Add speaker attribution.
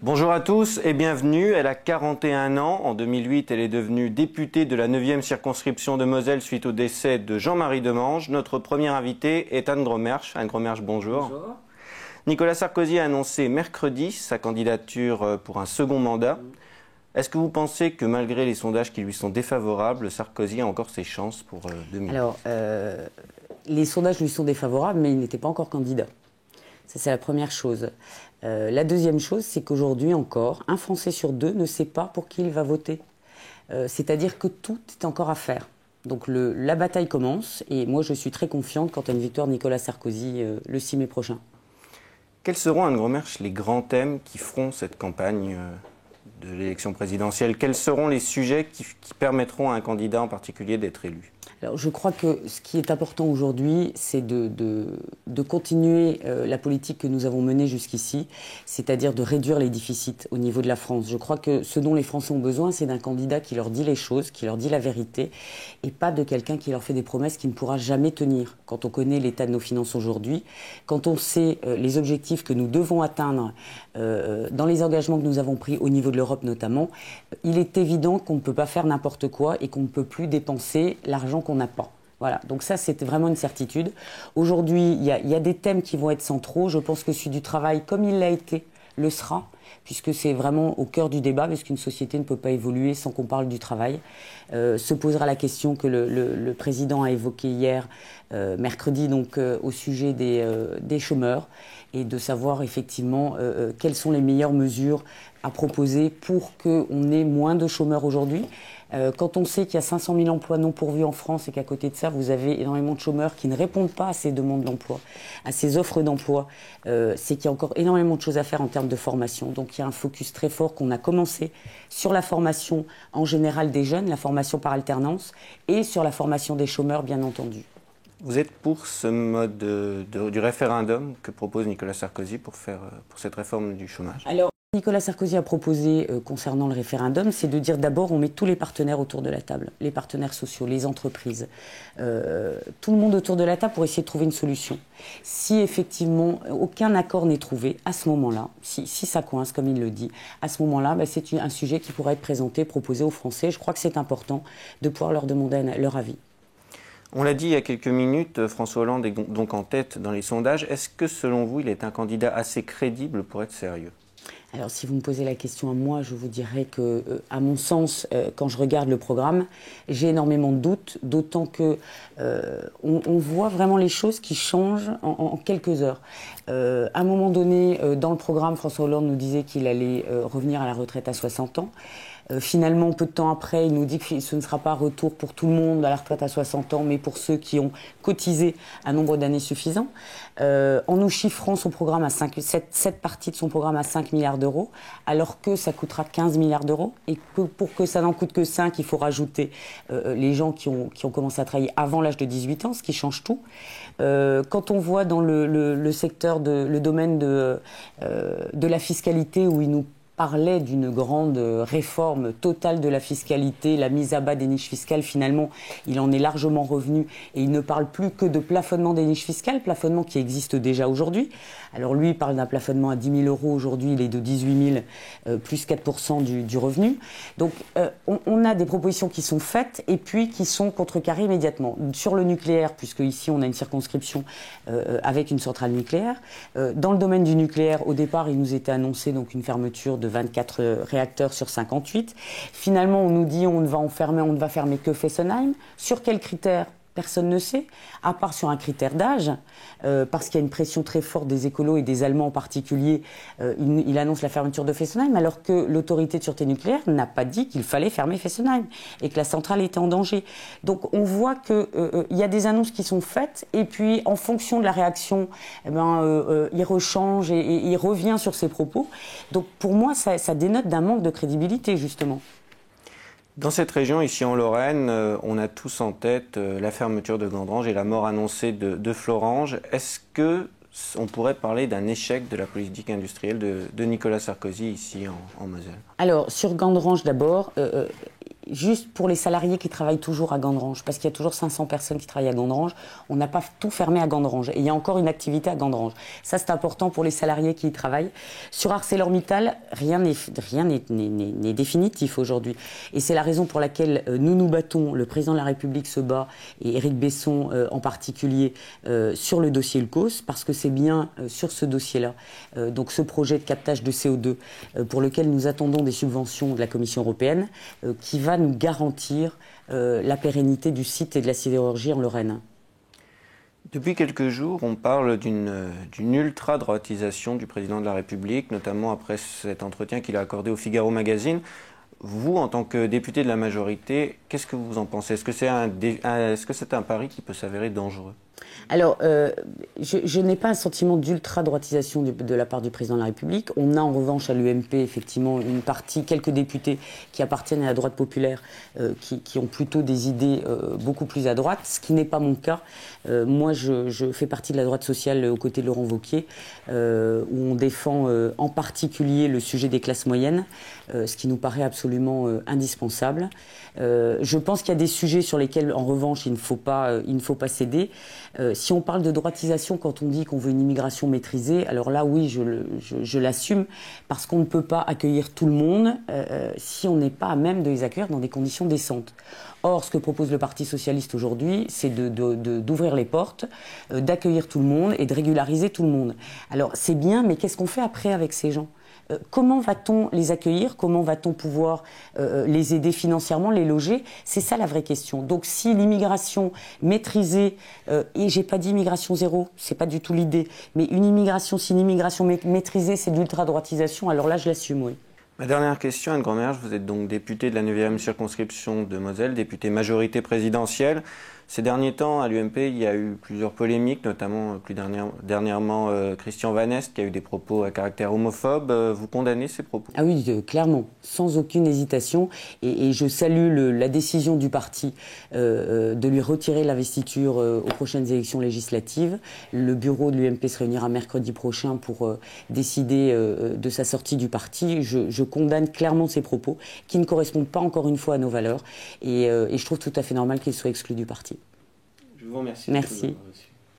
Speaker 1: Bonjour à tous et bienvenue. Elle a 41 ans. En 2008, elle est devenue députée de la 9e circonscription de Moselle suite au décès de Jean-Marie Demange. Notre premier invité est Anne Grommersch. Anne Grommersch, bonjour.
Speaker 2: Bonjour.
Speaker 1: Nicolas Sarkozy a annoncé mercredi sa candidature pour un second mandat. Est-ce que vous pensez que malgré les sondages qui lui sont défavorables, Sarkozy a encore ses chances pour 2008?
Speaker 2: Alors, les sondages lui sont défavorables, mais il n'était pas encore candidat. Ça, c'est la première chose. La deuxième chose, c'est qu'aujourd'hui encore, un Français sur deux ne sait pas pour qui il va voter. C'est-à-dire que tout est encore à faire. Donc la bataille commence et moi je suis très confiante quant à une victoire de Nicolas Sarkozy le 6 mai prochain.
Speaker 1: Quels seront, Anne Grommersch, les grands thèmes qui feront cette campagne de l'élection présidentielle? Quels seront les sujets qui permettront à un candidat en particulier d'être élu?
Speaker 2: Alors, je crois que ce qui est important aujourd'hui, c'est de continuer la politique que nous avons menée jusqu'ici, c'est-à-dire de réduire les déficits au niveau de la France. Je crois que ce dont les Français ont besoin, c'est d'un candidat qui leur dit les choses, qui leur dit la vérité, et pas de quelqu'un qui leur fait des promesses qu'il ne pourra jamais tenir. Quand on connaît l'état de nos finances aujourd'hui, quand on sait les objectifs que nous devons atteindre dans les engagements que nous avons pris au niveau de l'Europe notamment, il est évident qu'on ne peut pas faire n'importe quoi et qu'on ne peut plus dépenser l'argent qu'on n'a pas. Voilà, donc ça c'était vraiment une certitude. Aujourd'hui, il y a des thèmes qui vont être centraux. Je pense que celui du travail, comme il l'a été, le sera, puisque c'est vraiment au cœur du débat, parce qu'une société ne peut pas évoluer sans qu'on parle du travail. Se posera la question que le président a évoquée hier, mercredi, donc au sujet des chômeurs, et de savoir effectivement quelles sont les meilleures mesures à proposer pour qu'on ait moins de chômeurs aujourd'hui. Quand on sait qu'il y a 500 000 emplois non pourvus en France et qu'à côté de ça, vous avez énormément de chômeurs qui ne répondent pas à ces demandes d'emploi, à ces offres d'emploi, c'est qu'il y a encore énormément de choses à faire en termes de formation. Donc il y a un focus très fort qu'on a commencé sur la formation en général des jeunes, la formation par alternance, et sur la formation des chômeurs, bien entendu.
Speaker 1: Vous êtes pour ce mode du référendum que propose Nicolas Sarkozy pour cette réforme du chômage?
Speaker 2: Alors, Nicolas Sarkozy a proposé concernant le référendum, c'est de dire d'abord on met tous les partenaires autour de la table, les partenaires sociaux, les entreprises, tout le monde autour de la table pour essayer de trouver une solution. Si effectivement aucun accord n'est trouvé, à ce moment-là, si ça coince comme il le dit, à ce moment-là, c'est un sujet qui pourra être présenté, proposé aux Français. Je crois que c'est important de pouvoir leur demander leur avis.
Speaker 1: On l'a dit il y a quelques minutes, François Hollande est donc en tête dans les sondages. Est-ce que selon vous, il est un candidat assez crédible pour être sérieux?
Speaker 2: Alors, si vous me posez la question à moi, je vous dirais que, à mon sens, quand je regarde le programme, j'ai énormément de doutes, d'autant que on voit vraiment les choses qui changent en quelques heures. À un moment donné, dans le programme, François Hollande nous disait qu'il allait revenir à la retraite à 60 ans. Finalement, peu de temps après, il nous dit que ce ne sera pas un retour pour tout le monde à la retraite à 60 ans, mais pour ceux qui ont cotisé un nombre d'années suffisant. En nous chiffrant son programme à cette partie de son programme à 5 milliards d'euros, alors que ça coûtera 15 milliards d'euros, et que pour que ça n'en coûte que 5, il faut rajouter les gens qui ont commencé à travailler avant l'âge de 18 ans, ce qui change tout. Quand on voit dans le secteur, le domaine de la fiscalité, où il nous parlait d'une grande réforme totale de la fiscalité, la mise à bas des niches fiscales, finalement, il en est largement revenu et il ne parle plus que de plafonnement des niches fiscales, plafonnement qui existe déjà aujourd'hui. Alors lui, il parle d'un plafonnement à 10 000 euros, aujourd'hui il est de 18 000, plus 4% du revenu. Donc on a des propositions qui sont faites et puis qui sont contrecarrées immédiatement. Sur le nucléaire, puisque ici on a une circonscription avec une centrale nucléaire, dans le domaine du nucléaire, au départ il nous était annoncé donc une fermeture de 24 réacteurs sur 58. Finalement, on nous dit on ne va fermer que Fessenheim. Sur quels critères? Personne ne sait, à part sur un critère d'âge, parce qu'il y a une pression très forte des écolos et des Allemands en particulier. Il annonce la fermeture de Fessenheim, alors que l'autorité de sûreté nucléaire n'a pas dit qu'il fallait fermer Fessenheim et que la centrale était en danger. Donc on voit qu'il y a des annonces qui sont faites, et puis en fonction de la réaction, il rechange et il revient sur ses propos. Donc pour moi, ça dénote d'un manque de crédibilité, justement.
Speaker 1: Dans cette région, ici en Lorraine, on a tous en tête la fermeture de Gandrange et la mort annoncée de Florange. Est-ce qu'on pourrait parler d'un échec de la politique industrielle de Nicolas Sarkozy ici en Moselle?
Speaker 2: Alors, sur Gandrange d'abord, juste pour les salariés qui travaillent toujours à Gandrange, parce qu'il y a toujours 500 personnes qui travaillent à Gandrange, on n'a pas tout fermé à Gandrange. Et il y a encore une activité à Gandrange. Ça, c'est important pour les salariés qui y travaillent. Sur ArcelorMittal, rien n'est définitif aujourd'hui. Et c'est la raison pour laquelle nous nous battons, le président de la République se bat, et Éric Besson en particulier, sur le dossier ULCOS, parce que c'est bien sur ce dossier-là, donc ce projet de captage de CO2, pour lequel nous attendons des subventions de la Commission européenne, qui va nous garantir la pérennité du site et de la sidérurgie en Lorraine.
Speaker 1: Depuis quelques jours, on parle d'une ultra-droitisation du président de la République, notamment après cet entretien qu'il a accordé au Figaro Magazine. Vous, en tant que député de la majorité, qu'est-ce que vous en pensez? Est-ce que c'est un pari qui peut s'avérer dangereux?
Speaker 2: Alors, je n'ai pas un sentiment d'ultra-droitisation de la part du président de la République. On a en revanche à l'UMP, effectivement, une partie, quelques députés qui appartiennent à la droite populaire, qui ont plutôt des idées beaucoup plus à droite, ce qui n'est pas mon cas. Moi, je fais partie de la droite sociale aux côtés de Laurent Wauquiez, où on défend en particulier le sujet des classes moyennes, ce qui nous paraît absolument indispensable. Je pense qu'il y a des sujets sur lesquels, en revanche, il ne faut pas céder. Si on parle de droitisation, quand on dit qu'on veut une immigration maîtrisée, alors là, oui, je l'assume, parce qu'on ne peut pas accueillir tout le monde si on n'est pas à même de les accueillir dans des conditions décentes. Or, ce que propose le Parti socialiste aujourd'hui, c'est d'ouvrir les portes, d'accueillir tout le monde et de régulariser tout le monde. Alors, c'est bien, mais qu'est-ce qu'on fait après avec ces gens ? Comment va-t-on les accueillir? Comment va-t-on pouvoir les aider financièrement, les loger? C'est ça la vraie question. Donc si l'immigration maîtrisée, et j'ai pas dit immigration zéro, c'est pas du tout l'idée, mais si une immigration maîtrisée, c'est de l'ultra-droitisation, alors là je l'assume, oui.
Speaker 1: Ma dernière question, Anne Grosmersch, vous êtes donc députée de la 9e circonscription de Moselle, députée majorité présidentielle. Ces derniers temps, à l'UMP, il y a eu plusieurs polémiques, notamment dernièrement Christian Van Est, qui a eu des propos à caractère homophobe. Vous condamnez ces propos?
Speaker 2: Ah oui, clairement, sans aucune hésitation. Et je salue la décision du parti de lui retirer l'investiture aux prochaines élections législatives. Le bureau de l'UMP se réunira mercredi prochain pour décider de sa sortie du parti. Je condamne clairement ces propos, qui ne correspondent pas encore une fois à nos valeurs. Et je trouve tout à fait normal qu'il soit exclu du parti.
Speaker 1: Je vous remercie.
Speaker 2: Merci.